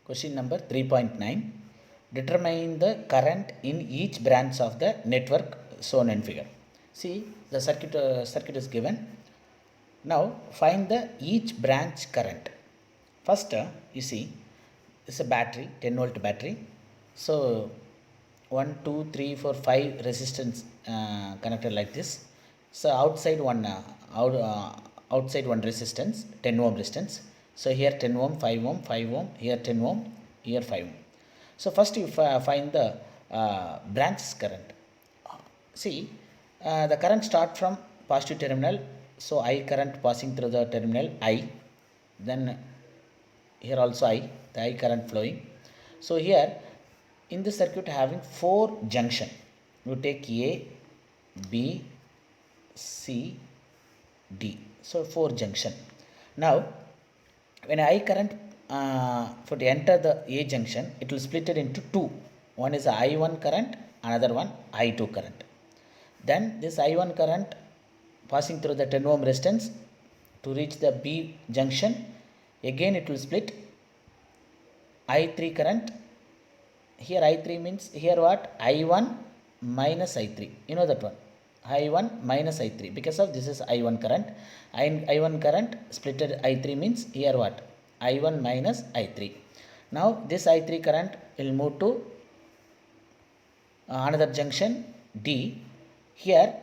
Question number 3.9. Determine the current in each branch of the network shown in figure. See, the circuit is given. Now find the each branch current. First, you see, it's a battery, 10 volt battery. So 1, 2, 3, 4, 5 resistance connected like this. So outside one resistance, 10 ohm resistance. So here 10 ohm, 5 ohm, 5 ohm, here 10 ohm, here 5 ohm. So first you find the branch current. See, the current start from positive terminal. So I current passing through the terminal I. Then here also I, the I current flowing. So here in the circuit having 4 junction. You take A, B, C, D. So 4 junction. Now when I current for to enter the A junction, it will split it into two. One is I1 current, another one I2 current. Then this I1 current passing through the 10 ohm resistance to reach the B junction. Again it will split I3 current. Here I3 means here what? I1 minus I3. You know that one. I1 minus I3 because of this is I1 current. I1 current splitted I3 means here what? I1 minus I3. Now this I3 current will move to another junction D. Here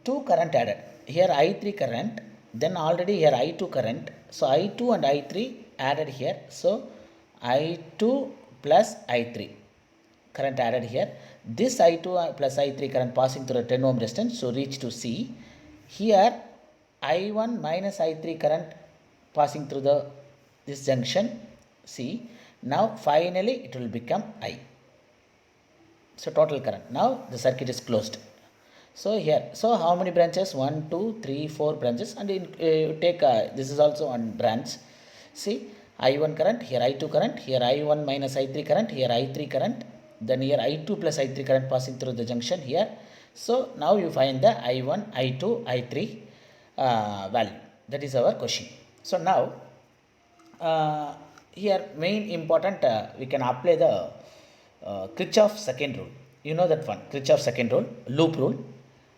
two current added. Here I3 current, then already here I2 current. So I2 and I3 added here. So I2 plus I3 current added here. This I2 plus I3 current passing through a 10 ohm resistance, so reach to C. Here I1 minus I3 current passing through this junction C. Now finally it will become I. So total current. Now the circuit is closed. So here, so how many branches? 1, 2, 3, 4 branches, and you take this is also one branch. See, I1 current, here I2 current, here I1 minus I3 current, here I3 current, then here I2 plus I3 current passing through the junction here. So now you find the I1, I2, I3 value. That is our question. So now here main important we can apply the Kirchhoff second rule. You know that one, Kirchhoff second rule, loop rule.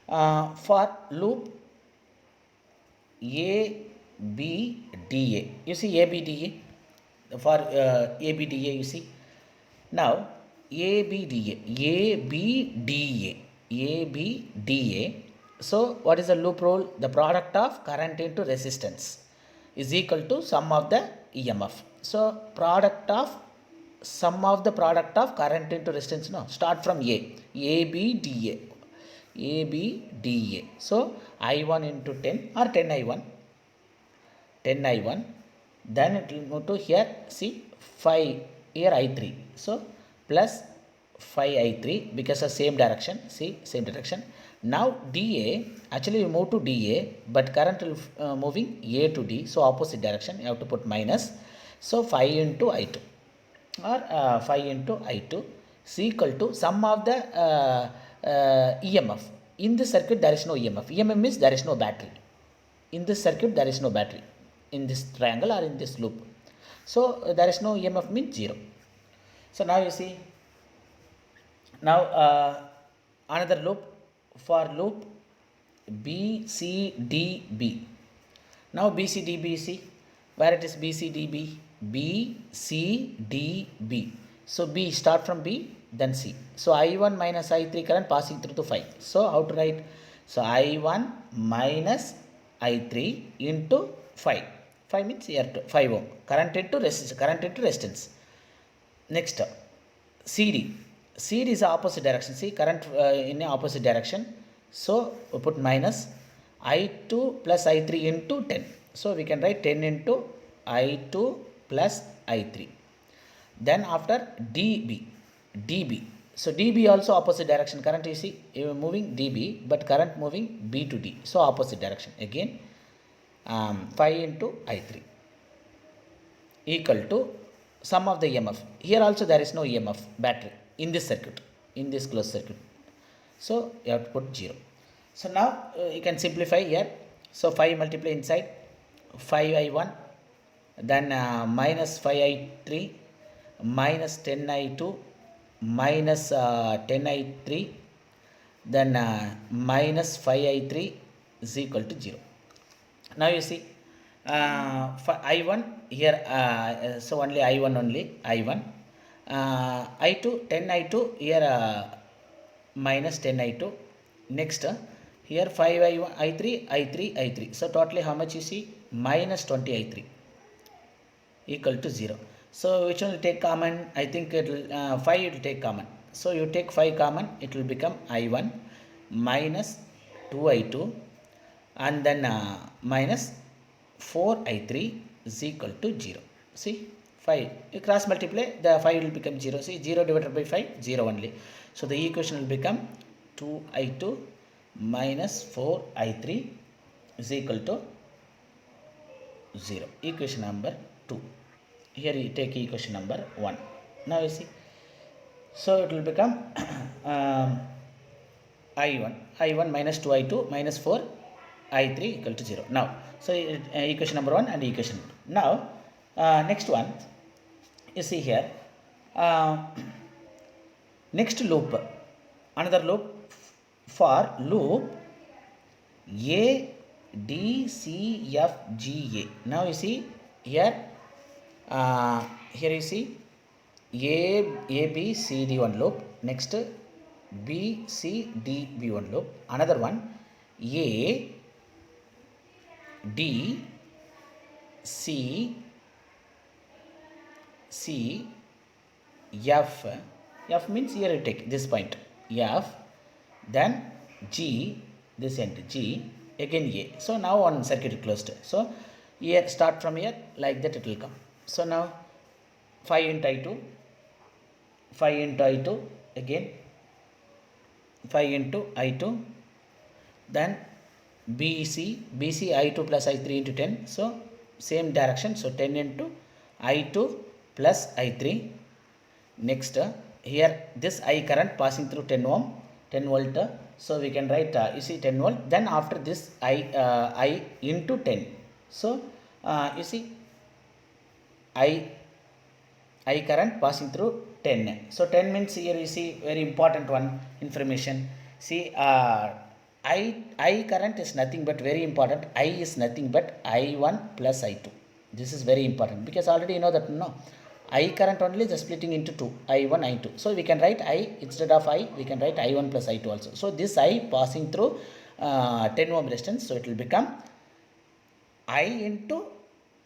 For loop A, B, D, A. You see A, B, D, A. For A, B, D, A, you see. Now, A, B, D, A. A, B, D, A. A, B, D, A. So, what is the loop rule? The product of current into resistance is equal to sum of the EMF. So, sum of the product of current into resistance. No, start from A. A, B, D, A. A, B, D, A. So, I1 into 10 or 10 I1. 10 I1. Then it will move to here. See, 5. Here I3. So, plus 5 I3 because of same direction. See, same direction. Now, DA. Actually, you move to DA. But current will moving A to D. So, opposite direction. You have to put minus. So, 5 into I2. Or 5 into I2 is equal to sum of the EMF. In this circuit there is no EMF. EMF means there is no battery. In this circuit there is no battery. In this triangle or in this loop. So there is no EMF means 0. So now you see. Now another loop. For loop BCDB. Now BCDB, see where it is BCDB. BCDB. So B, start from B, then C. So I1 minus I3 current passing through to 5. So how to write? So I1 minus I3 into 5. 5 means here 5 ohm. Current into resistance. Next, CD. CD is opposite direction. See, current in the opposite direction. So we put minus I2 plus I3 into 10. So we can write 10 into I2 plus I3. Then after DB. So DB also opposite direction. Current you see moving DB, but current moving B to D. So opposite direction. Again 5 into I3 equal to sum of the EMF. Here also there is no EMF battery in this circuit, in this closed circuit. So you have to put 0. So now you can simplify here. So 5 multiply inside 5I1, then minus 5I3, minus 10i2 minus 10i3, then minus 5i3 is equal to 0. Now you see, for I1 here, so only I1 only, I1, I2, 10i2 here, minus 10i2, next here 5i1, I3, I3, I3, so totally how much you see, minus 20i3 equal to 0. So which one will take common? I think it will 5 it will take common. So you take 5 common, it will become I1 minus 2i2 and then minus 4i3 is equal to 0. See, 5 you cross multiply, the 5 will become 0. See, 0 divided by 5, 0 only. So the equation will become 2i2 minus 4i3 is equal to 0. Equation number 2. Here you take equation number 1. Now you see, so it will become I1 minus 2i2 minus 4i3 equal to 0. Now, so equation number 1 and equation 2. Now, next one, you see here, next loop, another loop for loop A, D, C, F, G, A. Now you see here, here you see A, B, C, D one loop. Next B, C, D, B one loop. Another one A, D, C, F. F means here you take this point F, then G, this end G, again A. So now one circuit closed. So here start from here, like that it will come. So now 5 into I2, 5 into I2, again 5 into I2, then BC I2 plus I3 into 10. So same direction. So 10 into I2 plus I3. Next here this I current passing through 10 ohm, 10 volt. So we can write you see 10 volt. Then after this I into 10. So you see I current passing through 10. So 10 means here you see very important one information. See I current is nothing but very important. I is nothing but I1 plus I2. This is very important because already you know that no. I current only just splitting into 2, I1, I2. So we can write I instead of I, we can write I1 plus I2 also. So this I passing through 10 ohm resistance. So it will become I into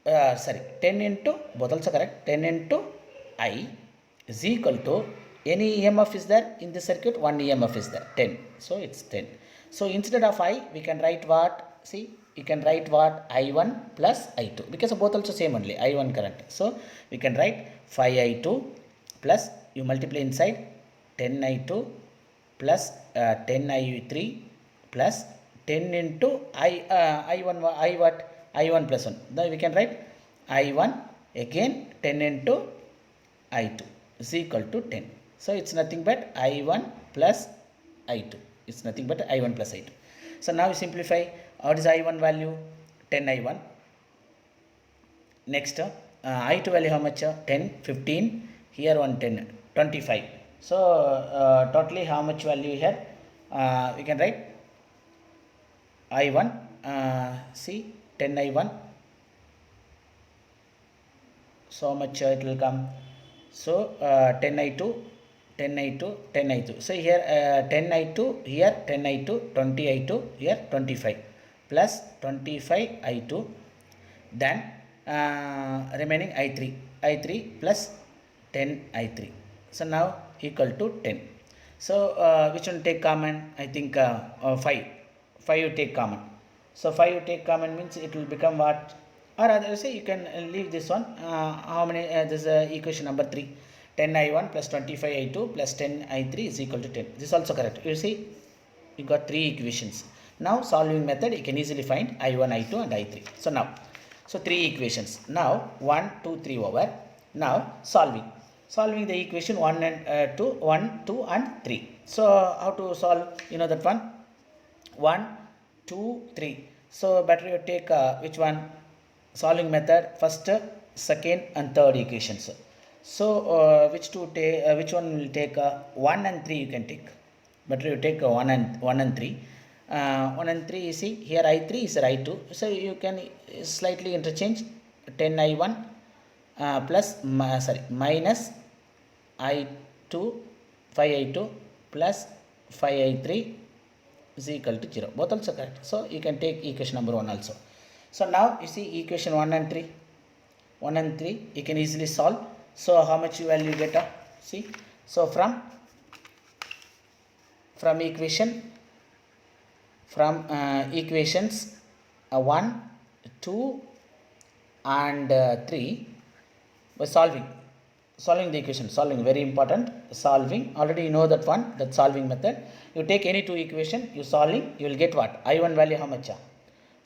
10 into, both also correct, 10 into I is equal to any EMF is there in the circuit, one EMF is there, 10. So it's 10. So instead of I, we can write what? See, you can write what? I1 plus I2 because both also same only, I1 current. So we can write 5I2 plus, you multiply inside 10I2 plus 10I3 plus 10 into I1, I what? I1 plus 1. Then we can write I1 again 10 into I2 is equal to 10. So it's nothing but I1 plus I2. It's nothing but I1 plus I2. So now we simplify. What is I1 value? 10 I1. Next I2 value how much? 10, 15. Here 1 10, 25. So totally how much value here? We can write I1. See 10 I1. So much it will come. So 10 I2, 10 I2, 10 I2. So here 10 I2, here 10 I2, 20 I2, here 25 plus 25 I2. Then remaining I3 plus 10 I3. So now equal to 10. So which one take common? I think 5 you take common. So 5 you take common means it will become what? Or rather say you can leave this one. How many? This is equation number 3. 10 I1 plus 25 I2 plus 10 I3 is equal to 10. This is also correct. You see, you got 3 equations. Now solving method, you can easily find I1, I2 and I3. So now, so 3 equations. Now 1, 2, 3 over. Now solving the equation 1 and 2, 1, 2 and 3. So how to solve? You know that one? 1, 2, 3. So better you take which one? Solving method, first, second and third equations. So which one will take 1 and 3 you can take. Better you take 1 and 3. 1 and 3 you see here I3 is I2. So you can slightly interchange 10 I1 plus minus I2 5 I2 plus 5 I3 is equal to 0. Both also correct. So you can take equation number 1 also. So now you see equation 1 and 3. 1 and 3 you can easily solve. So how much value you get? See, so from equations 1, 2 and 3 by solving the equation, very important, solving, already you know that one, that solving method. You take any two equation, you solving, you will get what? I1 value how much?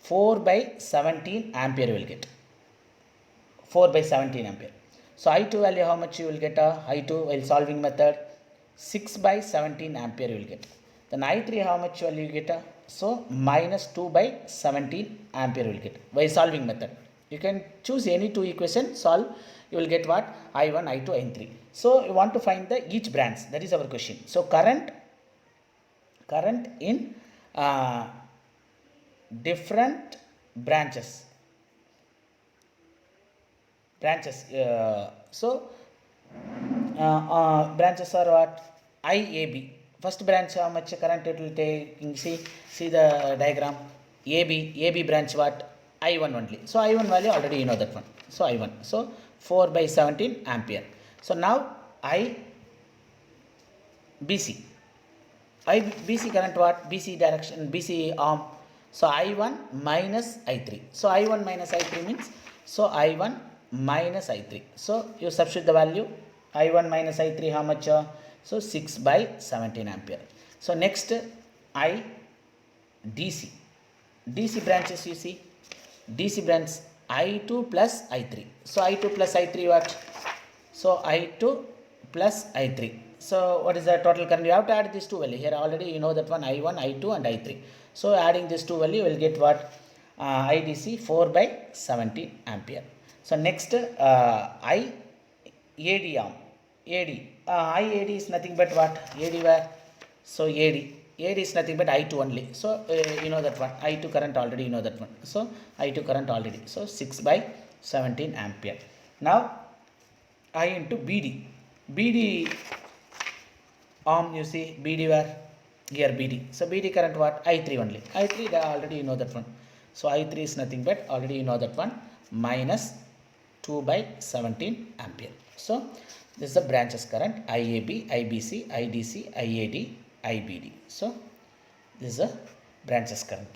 4 by 17 ampere you will get. 4 by 17 ampere. So I2 value how much you will get? I2 while solving method 6 by 17 ampere you will get. Then I3 how much value you get? So minus 2 by 17 ampere you will get by solving method. You can choose any two equation, solve, you will get what? I1, I2, I3. So you want to find the each branch, that is our question. So current in different branches. So branches are what? IAB. First branch how much current it will take? See the diagram. AB branch what? I1 only. So I1 value already you know that one. So I1. So 4 by 17 ampere. So now IBC current what? BC direction, BC arm. So I1 minus I3. So I1 minus I3 means, so I1 minus I3. So you substitute the value. I1 minus I3 how much? So 6 by 17 ampere. So next DC branches you see. DC branch I2 plus I3. So I2 plus I3 what? So I2 plus I3. So what is the total current? You have to add these two value. Here already you know that one, I1, I2 and I3. So adding these two value you will get what? IDC 4 by 17 ampere. So next IAD arm. IAD is nothing but what? AD where? So AD is nothing but I2 only. So you know that one, I2 current already you know that one. So I2 current already. So 6 by 17 ampere. Now I into BD arm you see, BD where? Here BD. So BD current what? I3 only. I3 already you know that one. So I3 is nothing but already you know that one, minus 2 by 17 ampere. So this is the branches current: IAB, IBC, IDC, IAD, IBD. So this is the branches current.